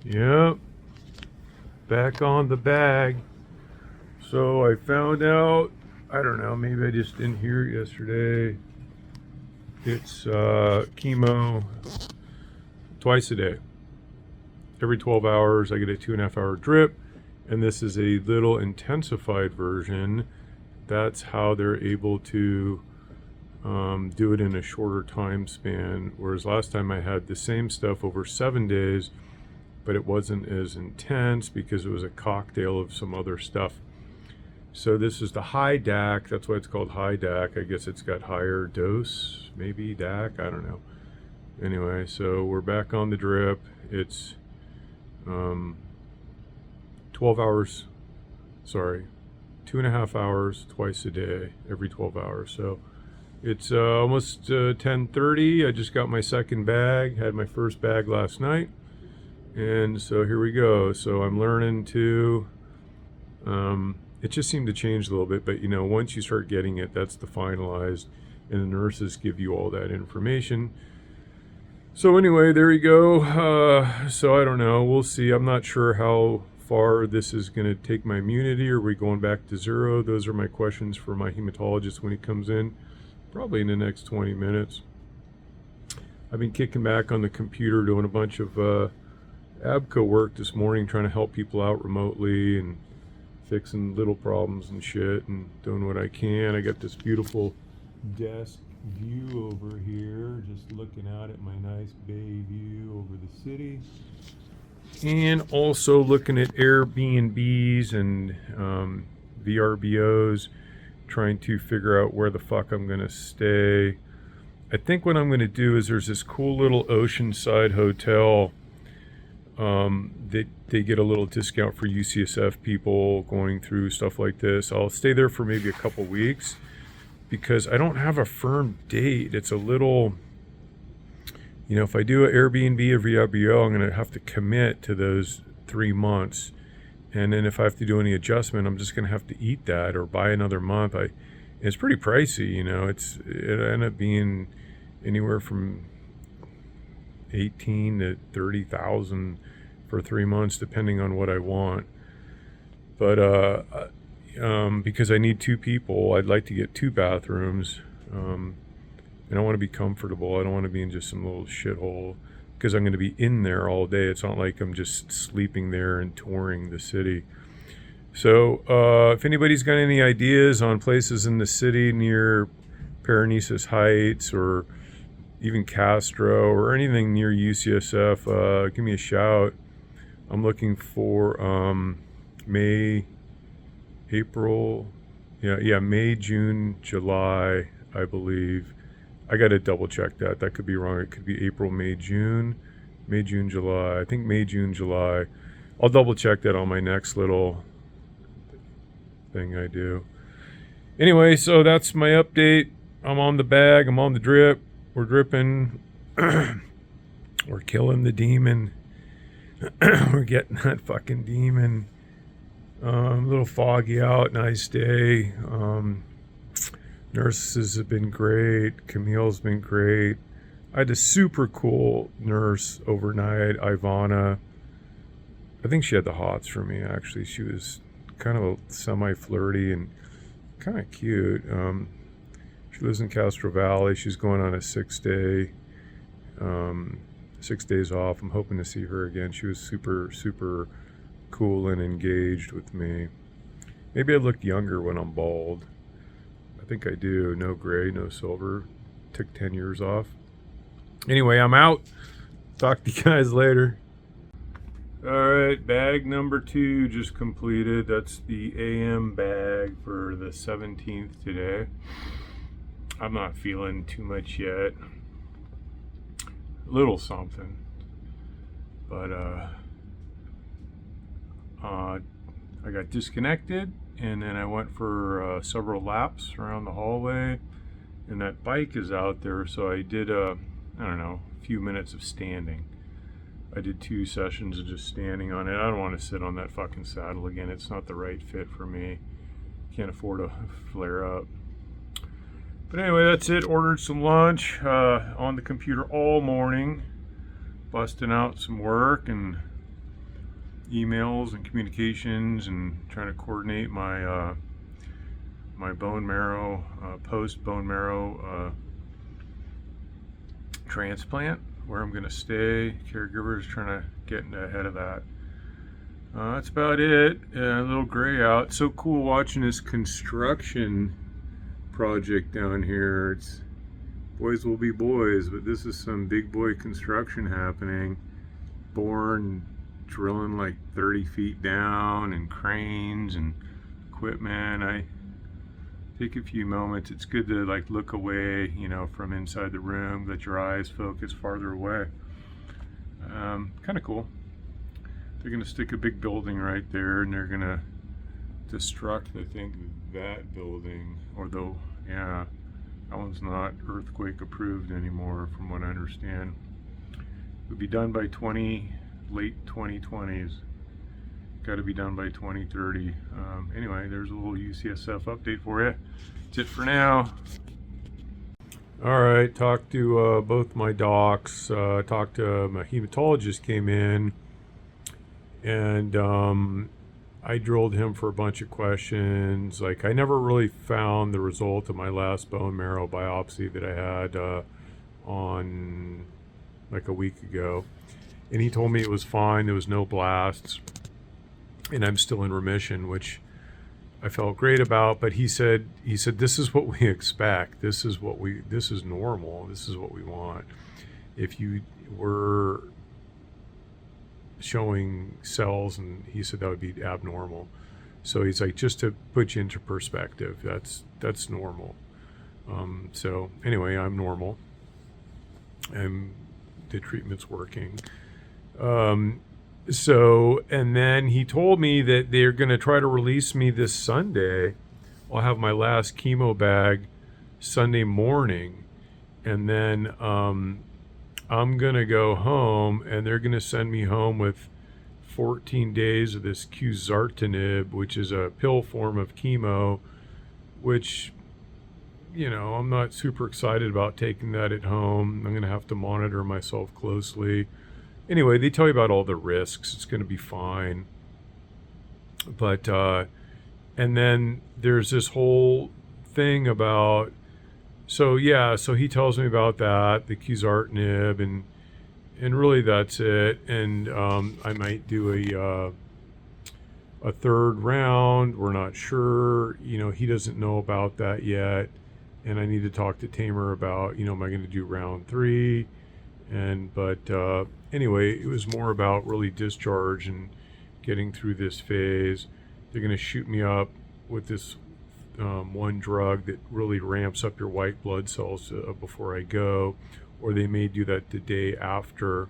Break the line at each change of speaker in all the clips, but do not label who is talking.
Yep, back on the bag. So I found out, I don't know, maybe I just didn't hear it yesterday. It's chemo twice a day. Every 12 hours, I get a 2.5 hour drip, and this is a little intensified version. That's how they're able to do it in a shorter time span. Whereas last time I had the same stuff over 7 days, but it wasn't as intense because it was a cocktail of some other stuff. So this is the high DAC. That's why it's called high DAC. I guess it's got higher dose, maybe DAC. I don't know. Anyway, so we're back on the drip. It's 12 hours. Sorry, 2.5 hours twice a day, every 12 hours. So it's almost 10:30. I just got my second bag. Had my first bag last night. And so here we go. So I'm learning to, it just seemed to change a little bit, but you know, once you start getting it, that's the finalized, and the nurses give you all that information. So anyway, there you go. So I don't know, we'll see. I'm not sure how far this is going to take my immunity. Are we going back to zero? Those are my questions for my hematologist when he comes in, probably in the next 20 minutes. I've been kicking back on the computer doing a bunch of ABCO work this morning, trying to help people out remotely and fixing little problems and shit and doing what I can. I got this beautiful desk view over here, just looking out at my nice bay view over the city, and also looking at Airbnbs and VRBOs, trying to figure out where the fuck I'm gonna stay. I think what I'm gonna do is there's this cool little oceanside hotel. They get a little discount for UCSF people going through stuff like this. I'll stay there for maybe a couple weeks because I don't have a firm date. It's a little, you know, if I do an Airbnb or VRBO, I'm going to have to commit to those 3 months. And then if I have to do any adjustment, I'm just going to have to eat that or buy another month. It's pretty pricey, you know. It ended up being anywhere from 18 to 30,000 for 3 months, depending on what I want. But because I need 2 people, I'd like to get 2 bathrooms. And I want to be comfortable. I don't want to be in just some little shithole because I'm going to be in there all day. It's not like I'm just sleeping there and touring the city. So if anybody's got any ideas on places in the city near Paranesis Heights or even Castro or anything near UCSF, give me a shout. I'm looking for May, June, July, I believe. I got to double check that. That could be wrong. It could be April, May, June, July. I think May, June, July. I'll double check that on my next little thing I do. Anyway, so that's my update. I'm on the bag. I'm on the drip. We're dripping. We're killing the demon. We're getting that fucking demon. A little foggy out. Nice day. Nurses have been great. Camille's been great. I had a super cool nurse overnight, Ivana. I think she had the hots for me, actually. She was kind of a semi-flirty and kind of cute. She lives in Castro Valley. She's going on a 6-day, 6 days off. I'm hoping to see her again. She was super, super cool and engaged with me. Maybe I look younger when I'm bald. I think I do. No gray, no silver. Took 10 years off. Anyway, I'm out. Talk to you guys later. Alright, bag number 2 just completed. That's the AM bag for the 17th today. I'm not feeling too much yet. A little something. But I got disconnected, and then I went for several laps around the hallway, and that bike is out there, so I did I don't know, a few minutes of standing. I did 2 sessions of just standing on it. I don't want to sit on that fucking saddle again. It's not the right fit for me. Can't afford a flare up. But anyway, that's it. Ordered some lunch on the computer all morning, busting out some work, and emails and communications and trying to coordinate my my bone marrow post bone marrow transplant, where I'm going to stay. Caregivers trying to get ahead of that. That's about it. A little gray out. So cool watching this construction project down here. It's boys will be boys, but this is some big boy construction happening. Boring, drilling like 30 feet down, and cranes and equipment. I take a few moments. It's good to like look away, you know, from inside the room, let your eyes focus farther away. Kind of cool. They're going to stick a big building right there, and they're going to destruct, I think, that building. Although, yeah, that one's not earthquake approved anymore, from what I understand. It would be done by late 2020s. Got to be done by 2030. Anyway, there's a little UCSF update for you. That's it for now. All right, talked to both my docs. Talked to my hematologist, came in, and I drilled him for a bunch of questions. Like, I never really found the result of my last bone marrow biopsy that I had on like a week ago. And he told me it was fine. There was no blasts, and I'm still in remission, which I felt great about. But he said this is what we expect. This is normal. This is what we want. If you were showing cells, and he said that would be abnormal. So he's like, just to put you into perspective, that's normal. So anyway, I'm normal, and the treatment's working. So, and then he told me that they're going to try to release me this Sunday. I'll have my last chemo bag Sunday morning, and then I'm going to go home, and they're going to send me home with 14 days of this quizartinib, which is a pill form of chemo, which, you know, I'm not super excited about taking that at home. I'm going to have to monitor myself closely. Anyway, they tell you about all the risks. It's going to be fine. But, and then there's this whole thing about, so he tells me about that, the quizartinib, and really that's it. And I might do a third round. We're not sure. You know, he doesn't know about that yet. And I need to talk to Tamer about, you know, am I going to do round 3? But anyway, it was more about really discharge and getting through this phase. They're going to shoot me up with this one drug that really ramps up your white blood cells before I go, or they may do that the day after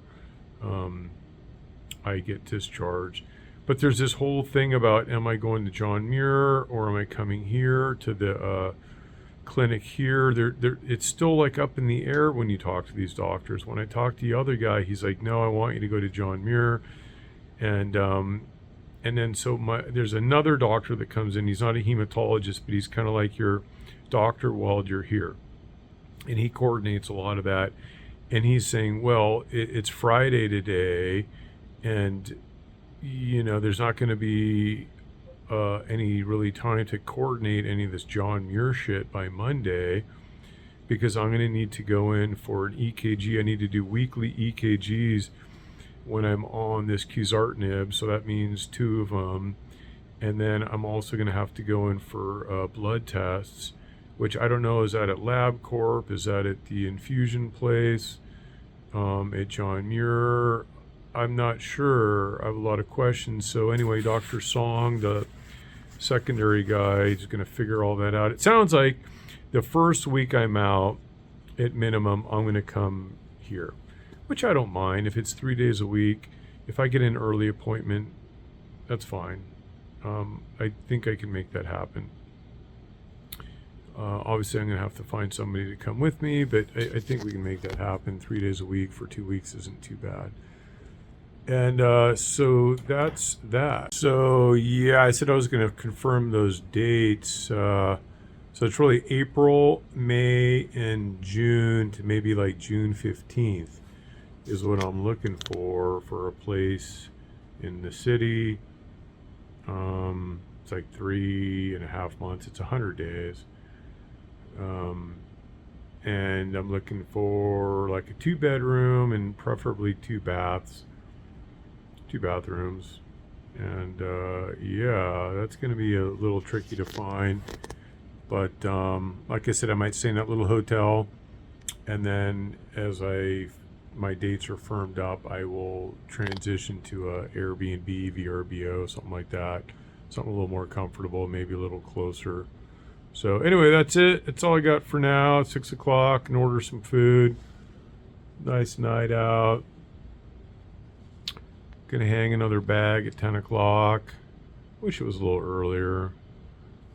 I get discharged. But there's this whole thing about, am I going to John Muir, or am I coming here to the clinic here? It's still like up in the air when you talk to these doctors. When I talk to the other guy, he's like, no, I want you to go to John Muir. And then so there's another doctor that comes in. He's not a hematologist, but he's kind of like your doctor while you're here, and he coordinates a lot of that. And he's saying, well, it's Friday today, and you know, there's not going to be any really time to coordinate any of this John Muir shit by Monday, because I'm going to need to go in for an EKG. I need to do weekly EKGs when I'm on this quizartinib, so that means 2 of them. And then I'm also going to have to go in for blood tests, which I don't know, is that at LabCorp, is that at the infusion place, at John Muir? I'm not sure. I have a lot of questions. So anyway, Dr. Song, the secondary guy, is going to figure all that out. It sounds like the first week I'm out, at minimum, I'm going to come here, which I don't mind. If it's 3 days a week, if I get an early appointment, that's fine. I think I can make that happen. Obviously, I'm going to have to find somebody to come with me, but I think we can make that happen. 3 days a week for 2 weeks isn't too bad. And so that's that. So yeah, I said I was going to confirm those dates. So it's really April, May, and June, to maybe like June 15th is what I'm looking for a place in the city. It's like 3.5 months. It's 100 days. And I'm looking for like a 2-bedroom and preferably 2 bathrooms. And yeah, that's going to be a little tricky to find. But like I said, I might stay in that little hotel, and then as my dates are firmed up, I will transition to a Airbnb, VRBO, something like that. Something a little more comfortable, maybe a little closer. So anyway, that's it. That's all I got for now. 6 o'clock, and order some food. Nice night out. Gonna hang another bag at 10 o'clock. Wish it was a little earlier.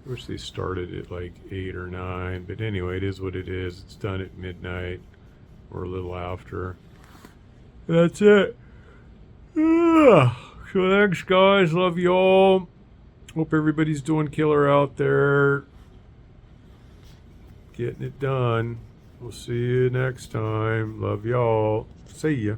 Wish they started at like 8 or 9. But anyway, it is what it is. It's done at midnight or a little after. That's it. So thanks, guys. Love you all. Hope everybody's doing killer out there. Getting it done. We'll see you next time. Love y'all. See ya.